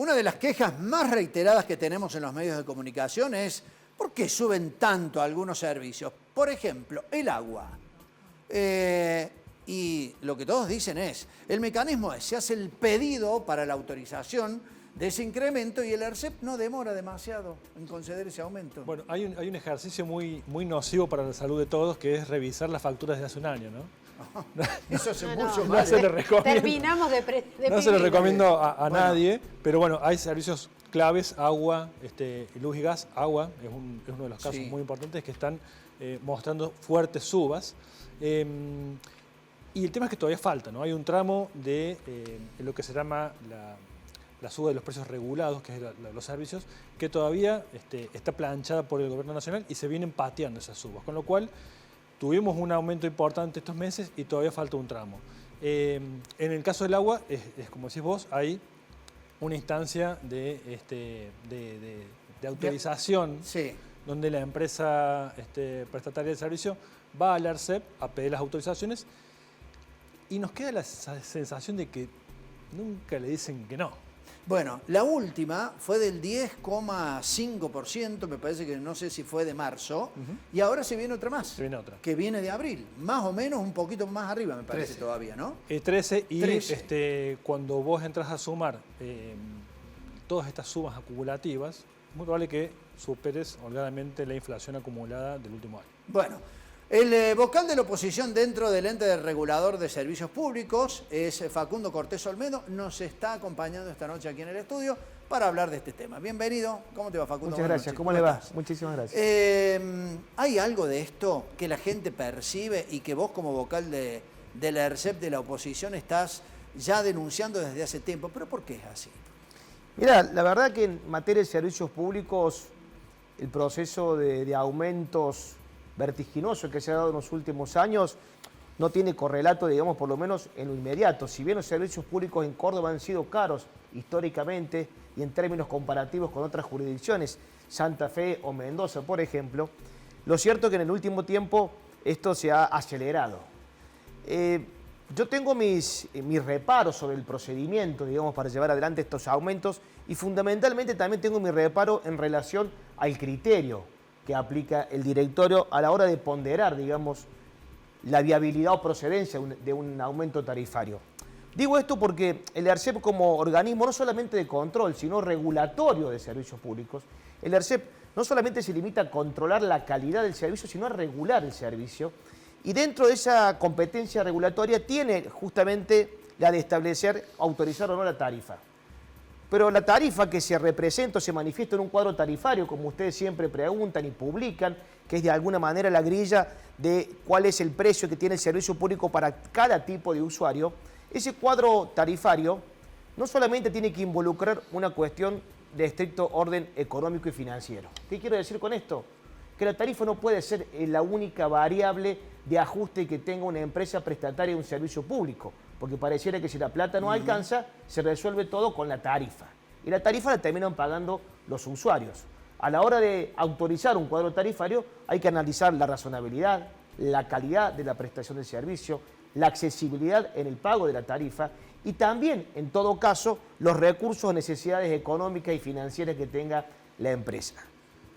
Una de las quejas más reiteradas que tenemos en los medios de comunicación es ¿por qué suben tanto algunos servicios? Por ejemplo, el agua. Y lo que todos dicen es, el mecanismo es, se hace el pedido para la autorización de ese incremento y el ERCEP no demora demasiado en conceder ese aumento. Bueno, hay un ejercicio muy nocivo para la salud de todos, que es revisar las facturas de hace un año, ¿no? Eso es mucho No mal. se le recomiendo. Terminamos de No se lo recomiendo a Bueno. nadie, pero bueno, hay servicios claves, agua, luz y gas. Agua es uno de los casos Sí. muy importantes que están mostrando fuertes subas. Y el tema es que todavía falta, ¿no? Hay un tramo de lo que se llama la suba de los precios regulados, que es los servicios, que todavía está planchada por el gobierno nacional y se vienen pateando esas subas. Con lo cual, tuvimos un aumento importante estos meses y todavía falta un tramo. En el caso del agua, es como decís vos, hay una instancia de autorización, Sí. donde la empresa prestataria del servicio va al ERCEP a pedir las autorizaciones y nos queda la sensación de que nunca le dicen que no. Bueno, la última fue del 10,5%, me parece que no sé si fue de marzo, y ahora se viene otra más. Se viene otra. Que viene de abril, más o menos un poquito más arriba, me parece 13. todavía, ¿no? 13 y 13. Cuando vos entras a sumar todas estas sumas acumulativas, es muy probable que superes holgadamente la inflación acumulada del último año. Bueno, el vocal de la oposición dentro del ente regulador de servicios públicos es Facundo Cortés Olmedo. Nos está acompañando esta noche aquí en el estudio para hablar de este tema. Bienvenido. ¿Cómo te va, Facundo? Muchas gracias. ¿Cómo le va? Muchísimas gracias. ¿Hay algo de esto que la gente percibe y que vos como vocal de la ERCEP de la oposición estás ya denunciando desde hace tiempo? ¿Pero por qué es así? Mira, la verdad que en materia de servicios públicos, el proceso de aumentos vertiginoso que se ha dado en los últimos años no tiene correlato, digamos, por lo menos en lo inmediato. Si bien los servicios públicos en Córdoba han sido caros históricamente y en términos comparativos con otras jurisdicciones, Santa Fe o Mendoza, por ejemplo, lo cierto es que en el último tiempo esto se ha acelerado. Yo tengo mis reparos sobre el procedimiento, digamos, para llevar adelante estos aumentos y fundamentalmente también tengo mi reparo en relación al criterio que aplica el directorio a la hora de ponderar, digamos, la viabilidad o procedencia de un aumento tarifario. Digo esto porque el ERCEP como organismo no solamente de control, sino regulatorio de servicios públicos, el ERCEP no solamente se limita a controlar la calidad del servicio, sino a regular el servicio. Y dentro de esa competencia regulatoria tiene justamente la de establecer, autorizar o no la tarifa. Pero la tarifa que se representa o se manifiesta en un cuadro tarifario, como ustedes siempre preguntan y publican, que es de alguna manera la grilla de cuál es el precio que tiene el servicio público para cada tipo de usuario, ese cuadro tarifario no solamente tiene que involucrar una cuestión de estricto orden económico y financiero. ¿Qué quiero decir con esto? Que la tarifa no puede ser la única variable de ajuste que tenga una empresa prestataria de un servicio público, porque pareciera que si la plata no alcanza, se resuelve todo con la tarifa. Y la tarifa la terminan pagando los usuarios. A la hora de autorizar un cuadro tarifario hay que analizar la razonabilidad, la calidad de la prestación del servicio, la accesibilidad en el pago de la tarifa y también, en todo caso, los recursos o necesidades económicas y financieras que tenga la empresa.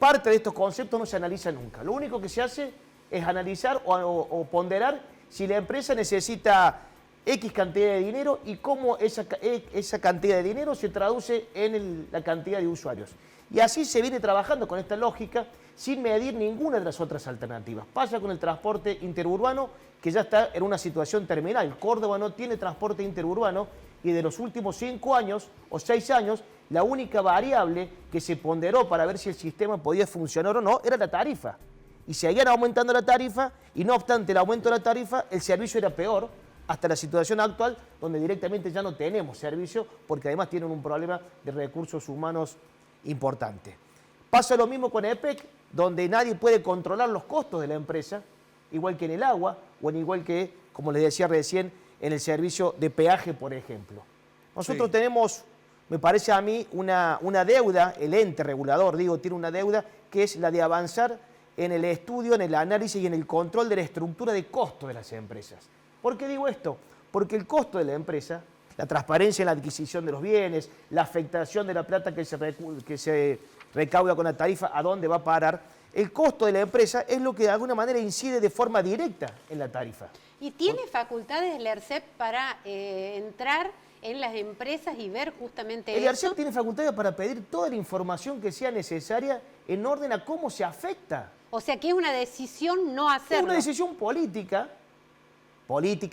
Parte de estos conceptos no se analiza nunca. Lo único que se hace es analizar o ponderar si la empresa necesita X cantidad de dinero y cómo esa cantidad de dinero se traduce en la cantidad de usuarios. Y así se viene trabajando con esta lógica sin medir ninguna de las otras alternativas. Pasa con el transporte interurbano, que ya está en una situación terminal. Córdoba no tiene transporte interurbano y de los últimos 5 años o 6 años, la única variable que se ponderó para ver si el sistema podía funcionar o no era la tarifa. Y seguían aumentando la tarifa y no obstante el aumento de la tarifa, el servicio era peor hasta la situación actual donde directamente ya no tenemos servicio porque además tienen un problema de recursos humanos importante. Pasa lo mismo con EPEC, donde nadie puede controlar los costos de la empresa, igual que en el agua o en igual que, como les decía recién, en el servicio de peaje, por ejemplo. Nosotros tenemos, me parece a mí, una deuda, el ente regulador, digo, tiene una deuda que es la de avanzar en el estudio, en el análisis y en el control de la estructura de costos de las empresas. ¿Por qué digo esto? Porque el costo de la empresa la transparencia en la adquisición de los bienes, la afectación de la plata que se recauda con la tarifa, a dónde va a parar. El costo de la empresa es lo que de alguna manera incide de forma directa en la tarifa. ¿Y tiene facultades el ERCEP para entrar en las empresas y ver justamente El eso? ERCEP tiene facultades para pedir toda la información que sea necesaria en orden a cómo se afecta. O sea que es una decisión no hacerlo. Es una decisión política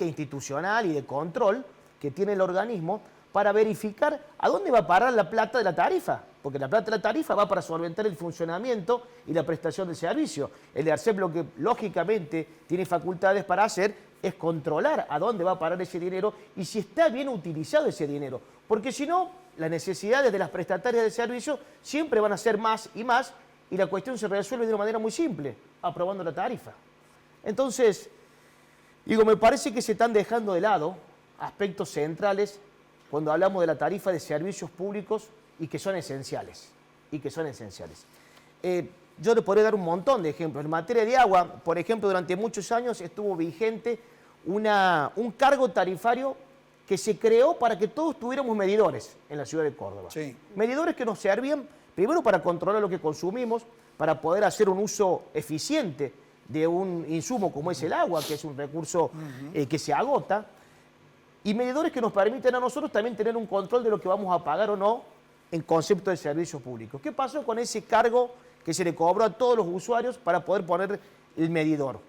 institucional y de control que tiene el organismo para verificar a dónde va a parar la plata de la tarifa. Porque la plata de la tarifa va para solventar el funcionamiento y la prestación del servicio. El ERCEP lo que lógicamente tiene facultades para hacer es controlar a dónde va a parar ese dinero y si está bien utilizado ese dinero. Porque si no, las necesidades de las prestatarias de servicio siempre van a ser más y más y la cuestión se resuelve de una manera muy simple, aprobando la tarifa. Entonces, digo, me parece que se están dejando de lado aspectos centrales cuando hablamos de la tarifa de servicios públicos y que son esenciales. Yo le podría dar un montón de ejemplos. En materia de agua, por ejemplo, durante muchos años estuvo vigente un cargo tarifario que se creó para que todos tuviéramos medidores en la ciudad de Córdoba. Sí. Medidores que nos servían primero para controlar lo que consumimos, para poder hacer un uso eficiente de un insumo como es el agua, que es un recurso que se agota, y medidores que nos permiten a nosotros también tener un control de lo que vamos a pagar o no en concepto de servicios públicos. ¿Qué pasó con ese cargo que se le cobró a todos los usuarios para poder poner el medidor?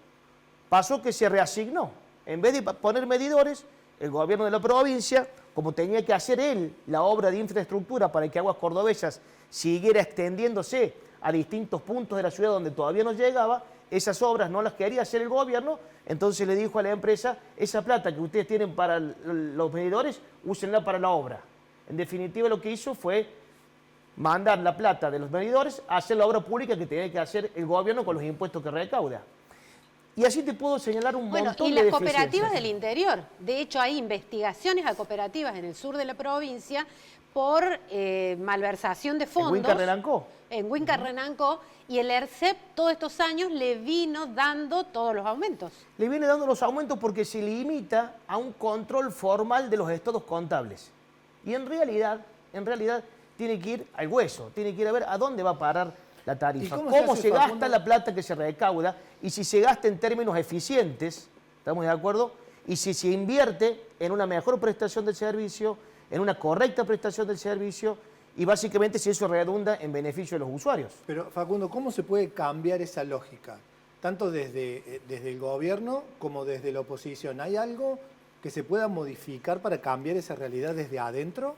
Pasó que se reasignó. En vez de poner medidores, el gobierno de la provincia, como tenía que hacer él la obra de infraestructura para que Aguas Cordobesas siguiera extendiéndose a distintos puntos de la ciudad donde todavía no llegaba, esas obras no las quería hacer el gobierno, entonces le dijo a la empresa, esa plata que ustedes tienen para los medidores, úsenla para la obra. En definitiva, lo que hizo fue mandar la plata de los medidores a hacer la obra pública que tenía que hacer el gobierno con los impuestos que recauda. Y así te puedo señalar un montón de y las deficiencias. cooperativas del interior. De hecho, hay investigaciones a cooperativas en el sur de la provincia por malversación de fondos. En Huinca-Renancó. En Huinca-Renancó. Y el ERCEP todos estos años le vino dando todos los aumentos. Le viene dando los aumentos porque se limita a un control formal de los estados contables. Y en realidad tiene que ir al hueso, tiene que ir a ver a dónde va a parar la tarifa, cómo se gasta la plata que se recauda y si se gasta en términos eficientes, ¿estamos de acuerdo? Y si se invierte en una mejor prestación del servicio, en una correcta prestación del servicio y básicamente si eso redunda en beneficio de los usuarios. Pero Facundo, ¿cómo se puede cambiar esa lógica? Tanto desde el gobierno como desde la oposición. ¿Hay algo que se pueda modificar para cambiar esa realidad desde adentro?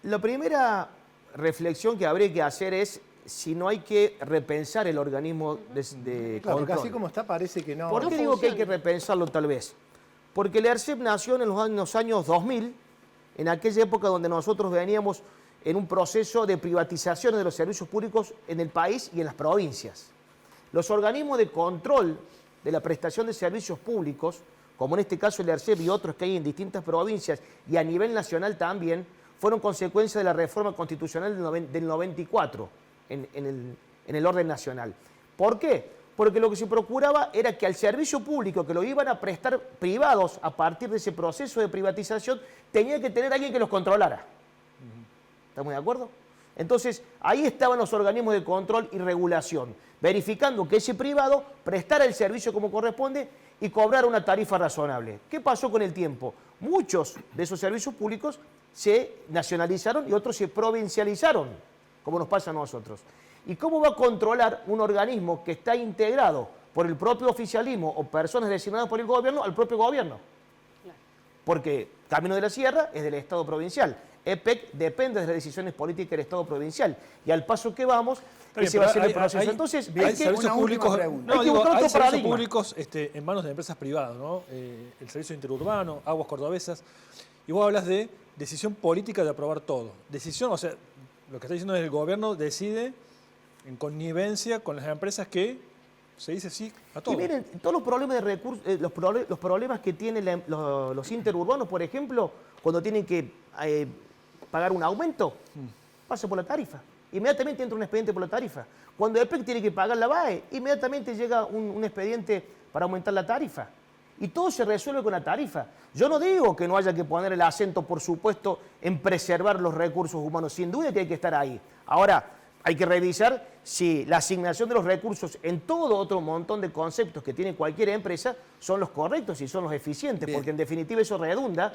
La primera reflexión que habría que hacer es si no hay que repensar el organismo de Claro, control. porque así como está parece que no. ¿Por qué digo que hay que repensarlo tal vez? Porque el ERCEP nació en los años 2000, en aquella época donde nosotros veníamos en un proceso de privatización de los servicios públicos en el país y en las provincias. Los organismos de control de la prestación de servicios públicos, como en este caso el ERCEP y otros que hay en distintas provincias y a nivel nacional también, fueron consecuencia de la reforma constitucional del 94 en el orden nacional. ¿Por qué? Porque lo que se procuraba era que al servicio público que lo iban a prestar privados a partir de ese proceso de privatización, tenía que tener alguien que los controlara. ¿Estamos de acuerdo? Entonces, ahí estaban los organismos de control y regulación, verificando que ese privado prestara el servicio como corresponde y cobrara una tarifa razonable. ¿Qué pasó con el tiempo? Muchos de esos servicios públicos se nacionalizaron y otros se provincializaron, como nos pasa a nosotros. ¿Y cómo va a controlar un organismo que está integrado por el propio oficialismo o personas designadas por el gobierno al propio gobierno? Porque Camino de la Sierra es del Estado provincial. EPEC depende de las decisiones políticas del Estado provincial. Y al paso que vamos, se va a hacer el proceso. Entonces, hay servicios públicos, hay servicios públicos en manos de empresas privadas, ¿no? El servicio interurbano, Aguas Cordobesas. Y vos hablas de decisión política de aprobar todo. Decisión, o sea, lo que está diciendo es el gobierno decide en connivencia con las empresas que se dice sí a todo. Y miren, todos los problemas de recursos, los problemas que tienen los interurbanos, por ejemplo, cuando tienen que pagar un aumento, pasa por la tarifa. Inmediatamente entra un expediente por la tarifa. Cuando EPEC tiene que pagar la BAE, inmediatamente llega un expediente para aumentar la tarifa. y todo se resuelve con la tarifa. Yo no digo que no haya que poner el acento, por supuesto, en preservar los recursos humanos, sin duda que hay que estar ahí. Ahora, hay que revisar si la asignación de los recursos en todo otro montón de conceptos que tiene cualquier empresa son los correctos y son los eficientes, Bien. porque en definitiva eso redunda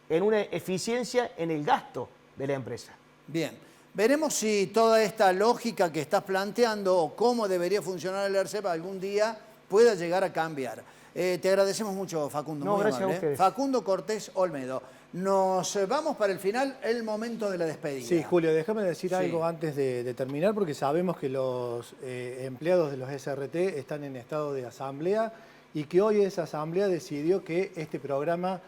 en una eficiencia en el gasto de la empresa. Bien, veremos si toda esta lógica que estás planteando o cómo debería funcionar el ERCEP algún día pueda llegar a cambiar. Te agradecemos mucho, Facundo. No, muy gracias a amable, ustedes. Facundo Cortés Olmedo. Nos vamos para el final, el momento de la despedida. Sí, Julio, déjame decir Sí. algo antes de terminar, porque sabemos que los empleados de los SRT están en estado de asamblea y que hoy esa asamblea decidió que este programa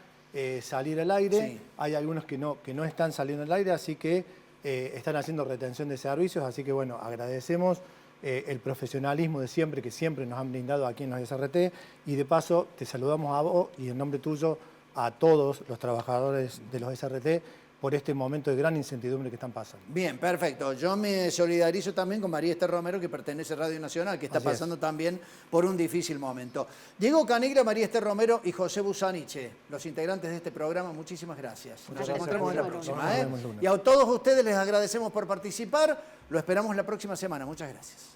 saliera al aire. Sí. Hay algunos que no están saliendo al aire, así que están haciendo retención de servicios, así que bueno, agradecemos el profesionalismo de siempre, que siempre nos han brindado aquí en los SRT, y de paso te saludamos a vos y en nombre tuyo a todos los trabajadores de los SRT por este momento de gran incertidumbre que están pasando. Bien, perfecto. Yo me solidarizo también con María Esther Romero, que pertenece a Radio Nacional, que está Así es. pasando también por un difícil momento. Diego Caniglia, María Esther Romero y José Busaniche, los integrantes de este programa, muchísimas gracias. Nos gracias. encontramos en la Nos próxima. vemos el lunes. Y a todos ustedes les agradecemos por participar. Lo esperamos la próxima semana. Muchas gracias.